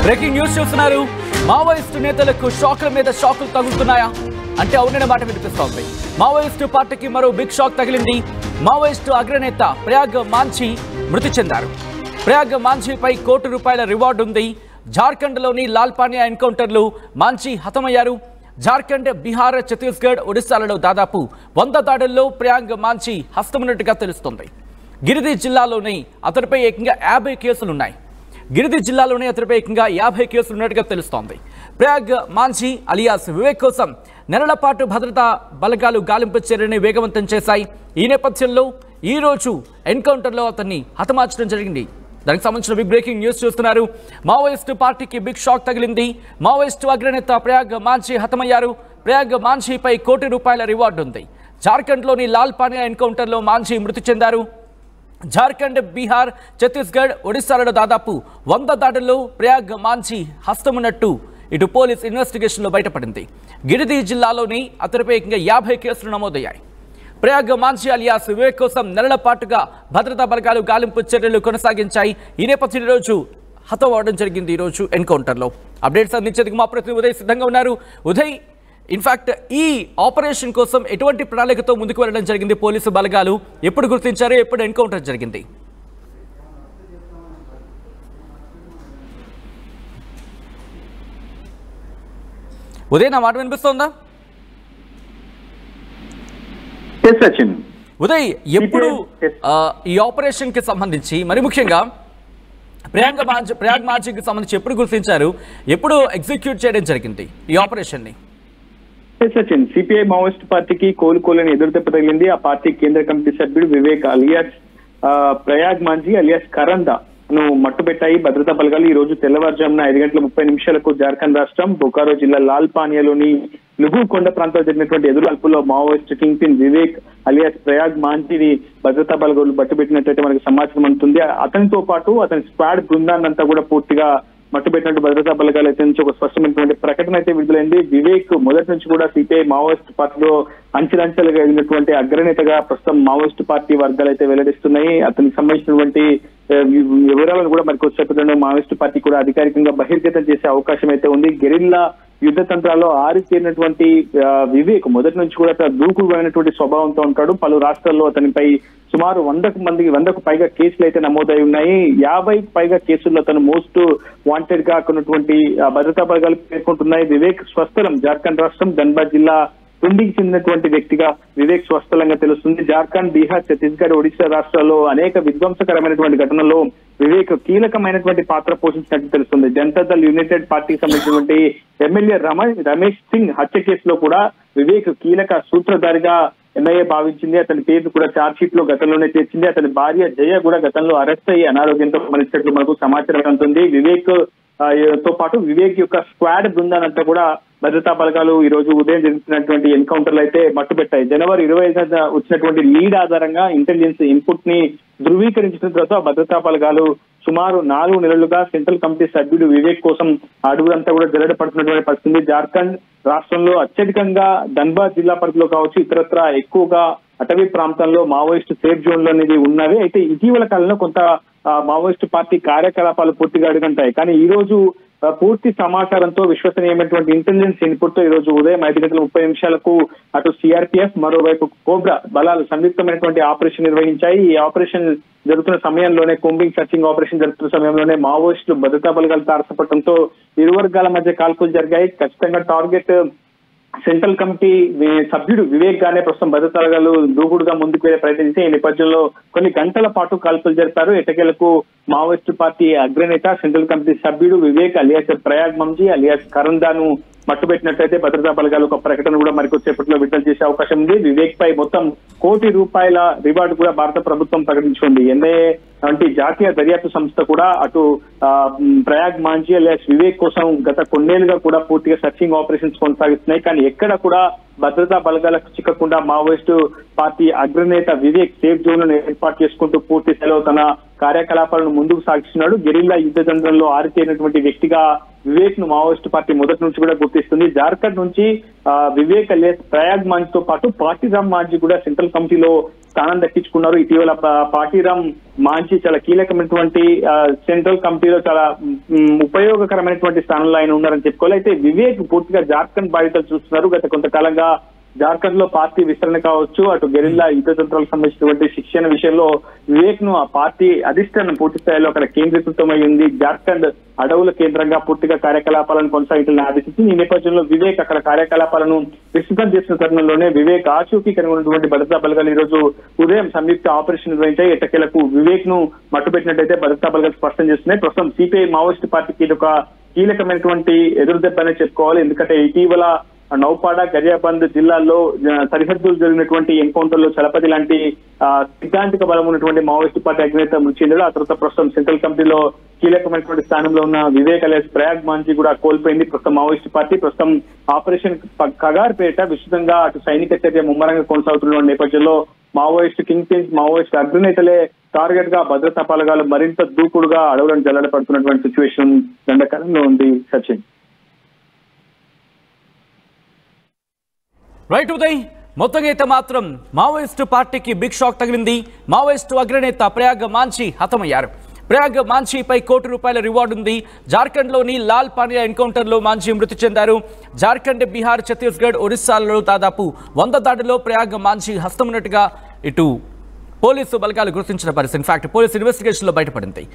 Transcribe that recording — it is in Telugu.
బ్రేకింగ్ న్యూస్ చూస్తున్నారు. మావోయిస్టు నేతలకు షాకుల మీద షాకులు తగులుతున్నాయా అంటే అవుననే మాట వినిపిస్తోంది. మావోయిస్టు పార్టీకి మరో బిగ్ షాక్ తగిలింది. మావోయిస్టు అగ్రనేత ప్రయాగ్ మాంఝీ మృతి చెందారు. ప్రయాగ్ మాంఝీపై ₹1,00,00,000 రివార్డు ఉంది. జార్ఖండ్లోని లాల్పానియా ఎన్కౌంటర్లు మాంఝీ హతమయ్యారు. జార్ఖండ్, బీహార్, ఛత్తీస్గఢ్, ఒడిశాలలో దాదాపు 100 దాడుల్లో ప్రయాగ్ మాంఝీ హస్తమున్నట్టుగా తెలుస్తోంది. గిరిది జిల్లాలోని అతడిపై ఏకంగా 50 కేసులున్నాయి. ఉన్నట్టుగా తెలుస్తోంది. ప్రయాగ్ మాంఝీ అలియాస్ వివేక్ కోసం నెలల పాటు భద్రతా బలగాలు గాలింపు చర్యని వేగవంతం చేశాయి. ఈ నేపథ్యంలో ఈ రోజు ఎన్కౌంటర్లో అతన్ని హతమార్చడం జరిగింది. దానికి సంబంధించిన బిగ్ బ్రేకింగ్ న్యూస్ చూస్తున్నారు. మావోయిస్టు పార్టీకి బిగ్ షాక్ తగిలింది. మావోయిస్టు అగ్రనేత ప్రయాగ్ మాంఝీ హతమయ్యారు. ప్రయాగ్ మాంఝీపై ₹1,00,00,000 రివార్డు ఉంది. జార్ఖండ్లోని లాల్పానియా ఎన్కౌంటర్లో మాంఝీ మృతి చెందారు. జార్ఖండ్, బీహార్, ఛత్తీస్గఢ్, ఒడిశాలలో దాదాపు 100 దాడుల్లో ప్రయాగ్ మాంఝీ హస్తమున్నట్టు ఇటు పోలీస్ ఇన్వెస్టిగేషన్లో బయటపడింది. గిరిది జిల్లాలోని అతడిపై 50 కేసులు నమోదయ్యాయి. ప్రయాగ్ మాంఝీ అలియాస్ వివేక్ కోసం నెలల పాటుగా భద్రతా బలగాలు గాలింపు చర్యలు కొనసాగించాయి. ఈ నేపథ్యంలో ఈరోజు హతం అవడం జరిగింది. ఈరోజు ఎన్కౌంటర్లో అప్డేట్స్ అందించేందుకు మా ప్రతినిధి ఉదయ్ సిద్ధంగా ఉన్నారు. ఉదయ్, ఇన్ఫాక్ట్ ఈ ఆపరేషన్ కోసం ఎటువంటి ప్రణాళికతో ముందుకు వెళ్ళడం జరిగింది పోలీసు బలగాలు? ఎప్పుడు గుర్తించారు? ఎప్పుడు ఎన్కౌంటర్ జరిగింది? ఉదయ్, నా మాట వినిపిస్తోందా? ఉదయ్, ఎప్పుడు ఈ ఆపరేషన్ కి సంబంధించి, మరి ముఖ్యంగా ప్రయాగ్ మాంఝీకి సంబంధించి ఎప్పుడు గుర్తించారు? ఎప్పుడు ఎగ్జిక్యూట్ చేయడం జరిగింది ఈ ఆపరేషన్ ని? సచిన్, సిపిఐ మావోయిస్ట్ పార్టీకి కోలుకోలేని ఎదురుదెబ్బ తగిలింది. ఆ పార్టీ కేంద్ర కమిటీ సభ్యుడు వివేక్ అలియాస్ ప్రయాగ్ మాంఝీ అలియాస్ కరందా ను మట్టుబెట్టాయి భద్రతా బలగాలు. ఈ రోజు తెల్లవారుజామున 5:30 జార్ఖండ్ రాష్ట్రం బొకారో జిల్లా లాల్పానియాలోని లుగు కొండ ప్రాంతంలో జరిగినటువంటి ఎదురుకాల్పుల్లో Maoist kingpin Vivek alias Prayag మాంఝీని భద్రతా బలగాలు మట్టుబెట్టినట్లయితే మనకు సమాచారం అందుతుంది. అతనితో పాటు అతని స్క్వాడ్ బృందాన్నంతా కూడా పూర్తిగా మట్టుబెట్టినట్టు భద్రతా బలగాలు అయితే నుంచి ఒక స్పష్టమైనటువంటి ప్రకటన అయితే విడుదలైంది. వివేక్ మొదటి నుంచి కూడా సిపిఐ మావోయిస్ట్ పార్టీలో అంచెలంచెలుగా ఎదిగినటువంటి అగ్రనేతగా ప్రస్తుతం మావోయిస్ట్ పార్టీ వర్గాలు అయితే వెల్లడిస్తున్నాయి. అతనికి సంబంధించినటువంటి వివరాలను కూడా మరి కొద్దిసేపట్లో మావోయిస్ట్ పార్టీ కూడా అధికారికంగా బహిర్గతం చేసే అవకాశం అయితే ఉంది. గెరిల్లా యుద్ధ తంత్రాల్లో ఆరితేరినటువంటి వివేక్ మొదటి నుంచి కూడా దూకుడుమైనటువంటి స్వభావంతో ఉంటాడు. పలు రాష్ట్రాల్లో అతనిపై సుమారు 100కు పైగా కేసులు అయితే నమోదై ఉన్నాయి. 50కు పైగా కేసుల్లో అతను మోస్ట్ వాంటెడ్ గా ఉన్నటువంటి భద్రతా బలగాలు పేర్కొంటున్నాయి. వివేక్ స్వస్థలం జార్ఖండ్ రాష్ట్రం ధన్బాద్ జిల్లా తుండికి చెందినటువంటి వ్యక్తిగా వివేక్ స్వస్థలంగా తెలుస్తుంది. జార్ఖండ్, బీహార్, ఛత్తీస్గఢ్, ఒడిశా రాష్ట్రాల్లో అనేక విధ్వంసకరమైనటువంటి ఘటనల్లో వివేక్ కీలకమైనటువంటి పాత్ర పోషించినట్టు తెలుస్తుంది. జనతాదళ్ యునైటెడ్ పార్టీకి సంబంధించినటువంటి ఎమ్మెల్యే రమేష్ సింగ్ హత్య కేసులో కూడా వివేక్ కీలక సూత్రధారిగా ఎన్ఐఏ భావించింది. అతని పేరు కూడా ఛార్జ్ షీట్ లో గతంలోనే చేర్చింది. అతని భార్య జయ కూడా గతంలో అరెస్ట్ అయ్యి అనారోగ్యంతో మరణించినట్లు మనకు సమాచారం అందుతుంది. వివేక్ తో పాటు వివేక్ యొక్క స్క్వాడ్ బృందానంతా కూడా భద్రతా బలగాలు ఈ రోజు ఉదయం జరుగుతున్నటువంటి ఎన్కౌంటర్లు అయితే మట్టుబెట్టాయి. జనవరి 25న వచ్చినటువంటి లీడ్ ఆధారంగా ఇంటెలిజెన్స్ ఇన్పుట్ ని ధృవీకరించిన తర్వాత భద్రతా బలగాలు సుమారు 4 నెలలుగా సెంట్రల్ కమిటీ సభ్యుడు వివేక్ కోసం అడుగులంతా కూడా జరగపడుతున్నటువంటి పరిస్థితి. జార్ఖండ్ రాష్ట్రంలో అత్యధికంగా ధన్బాద్ జిల్లా పరిధిలో కావచ్చు, ఇతరత్ర ఎక్కువగా అటవీ ప్రాంతంలో మావోయిస్టు సేఫ్ జోన్లు అనేది ఉన్నవి. అయితే ఇటీవల కాలంలో కొంత మావోయిస్టు పార్టీ కార్యకలాపాలు పూర్తిగా అడుగంటాయి. కానీ ఈ రోజు పూర్తి సమాచారంతో విశ్వసనీయమైనటువంటి ఇంటెలిజెన్స్ ఇన్పుట్ తో ఈ రోజు ఉదయం 5:30 అటు సిఆర్పిఎఫ్, మరోవైపు కోబ్రా బలాలు సంయుక్తమైనటువంటి ఆపరేషన్ నిర్వహించాయి. ఈ ఆపరేషన్ జరుగుతున్న సమయంలోనే కుంబింగ్ సర్చింగ్ ఆపరేషన్ జరుగుతున్న సమయంలోనే మావోయిస్టులు భద్రతా బలగాలు తారసపడటంతో ఇరు వర్గాల మధ్య కాల్పులు జరిగాయి. ఖచ్చితంగా టార్గెట్ సెంట్రల్ కమిటీ సభ్యుడు వివేక్ గానే ప్రస్తుతం భద్రతా బలగాలు దూకుడుగా ముందుకు వెళ్లే ప్రయత్నించి ఈ నేపథ్యంలో కొన్ని గంటల పాటు కాల్పులు జరిపారు. ఎట్టకేలకు మావోయిస్టు పార్టీ అగ్రనేత సెంట్రల్ కమిటీ సభ్యుడు వివేక్ అలియాస్ ప్రయాగ్ మాంఝీ అలియాస్ కరందాను మట్టుబెట్టినట్లయితే భద్రతా బలగాలు ఒక ప్రకటన కూడా మరికొద్దిసేపట్లో విడుదల చేసే అవకాశం ఉంది. వివేక్ పై మొత్తం ₹1,00,00,000 రివార్డు కూడా భారత ప్రభుత్వం ప్రకటించుకుంది. ఎన్ఐఏ వంటి జాతీయ దర్యాప్తు సంస్థ కూడా అటు ప్రయాగ్ మాంఝీ అలియాస్ వివేక్ కోసం గత కొన్నేళ్లుగా కూడా పూర్తిగా సర్చింగ్ ఆపరేషన్స్ కొనసాగిస్తున్నాయి. కానీ ఎక్కడ కూడా భద్రతా బలగాలకు చిక్కకుండా మావోయిస్టు పార్టీ అగ్రనేత వివేక్ సేఫ్ జోన్లను ఏర్పాటు చేసుకుంటూ పూర్తి స్థాయిలో తన కార్యకలాపాలను ముందుకు సాగిస్తున్నాడు. గెరిల్లా యుద్ధ తంత్రంలో ఆరితేరినటువంటి వ్యక్తిగా వివేక్ ను మావోయిస్టు పార్టీ మొదటి నుంచి కూడా గుర్తిస్తుంది. జార్ఖండ్ నుంచి వివేక్ అలియాస్ ప్రయాగ్ మాంఝీ తో పాటు పార్టీరామ్ మాంఝీ కూడా సెంట్రల్ కమిటీలో స్థానం దక్కించుకున్నారు. ఇటీవల పార్టీరామ్ మాంఝీ చాలా కీలకమైనటువంటి సెంట్రల్ కమిటీలో చాలా ఉపయోగకరమైనటువంటి స్థానంలో ఆయన ఉన్నారని చెప్పుకోవాలి. అయితే వివేక్ పూర్తిగా జార్ఖండ్ బాధితులు చూస్తున్నారు. గత కొంతకాలంగా జార్ఖండ్ లో పార్టీ విస్తరణ కావచ్చు, అటు గెరిల్లా యుద్ధ తంత్రాలకు సంబంధించినటువంటి శిక్షణ విషయంలో వివేక్ ను ఆ పార్టీ అధిష్టానం పూర్తి స్థాయిలో అక్కడ కేంద్రీకృతమై ఉంది. జార్ఖండ్ అడవుల కేంద్రంగా పూర్తిగా కార్యకలాపాలను కొనసాగించాలని ఆదేశించింది. ఈ నేపథ్యంలో వివేక్ అక్కడ కార్యకలాపాలను విస్తృతం చేసిన తరుణంలోనే వివేక్ ఆచూకీ కనుగొన్నటువంటి భద్రతా బలగాలు ఈ రోజు ఉదయం సంయుక్త ఆపరేషన్ నిర్వహించాయి. ఎట్టకేలకు వివేక్ ను మట్టుపెట్టినట్టయితే భద్రతా బలగాలు స్పష్టం చేస్తున్నాయి. ప్రస్తుతం సిపిఐ మావోయిస్టు పార్టీకి ఇది ఒక కీలకమైనటువంటి ఎదురుదెబ్బనే చెప్పుకోవాలి. ఎందుకంటే ఇటీవల నౌపాడ, గరియాబంద్ జిల్లాల్లో సరిహద్దులు జరిగినటువంటి ఎన్కౌంటర్ లో చలపతి లాంటి సిద్ధాంతిక బలం ఉన్నటువంటి మావోయిస్టు పార్టీ అధినేత మృతి చెందాడు. ఆ తర్వాత ప్రస్తుతం సెంట్రల్ కమిటీలో కీలకమైనటువంటి స్థానంలో ఉన్న వివేక్ అలియాస్ ప్రయాగ్ మాంఝీ కూడా కోల్పోయింది. ప్రస్తుతం మావోయిస్టు పార్టీ ప్రస్తుతం ఆపరేషన్ కగార్ పేట విస్తృతంగా అటు సైనిక చర్య ముమ్మరంగా కొనసాగుతున్న నేపథ్యంలో మావోయిస్టు కింగ్ పిన్స్, మావోయిస్టు అగ్రనేతలే టార్గెట్ గా భద్రతా బలగాలు మరింత దూకుడుగా అడవులను జల్లడ పడుతున్నటువంటి సిచ్యువేషన్ దండకాలంలో ఉంది. సచిన్. రైట్ ఉదయ్, మొత్తంగా అయితే మాత్రం మావోయిస్టు పార్టీకి బిగ్ షాక్ తగిలింది. మావోయిస్టు అగ్రనేత ప్రయాగ్ మాంఝీ హతమయ్యారు. ప్రయాగ్ మాంఝీపై ₹1 కోటి రివార్డు ఉంది. జార్ఖండ్లోని లాల్ పానియా ఎన్కౌంటర్లో మాంఝీ మృతి చెందారు. జార్ఖండ్, బీహార్, ఛత్తీస్గఢ్, ఒరిస్సాలలో దాదాపు 100 దాడుల్లో ప్రయాగ్ మాంఝీ హస్తమున్నట్టుగా ఇటు పోలీసు బలగాలు గుర్తించిన పరిస్థితి ఇన్ఫాక్ట్ పోలీసు ఇన్వెస్టిగేషన్లో బయటపడింది.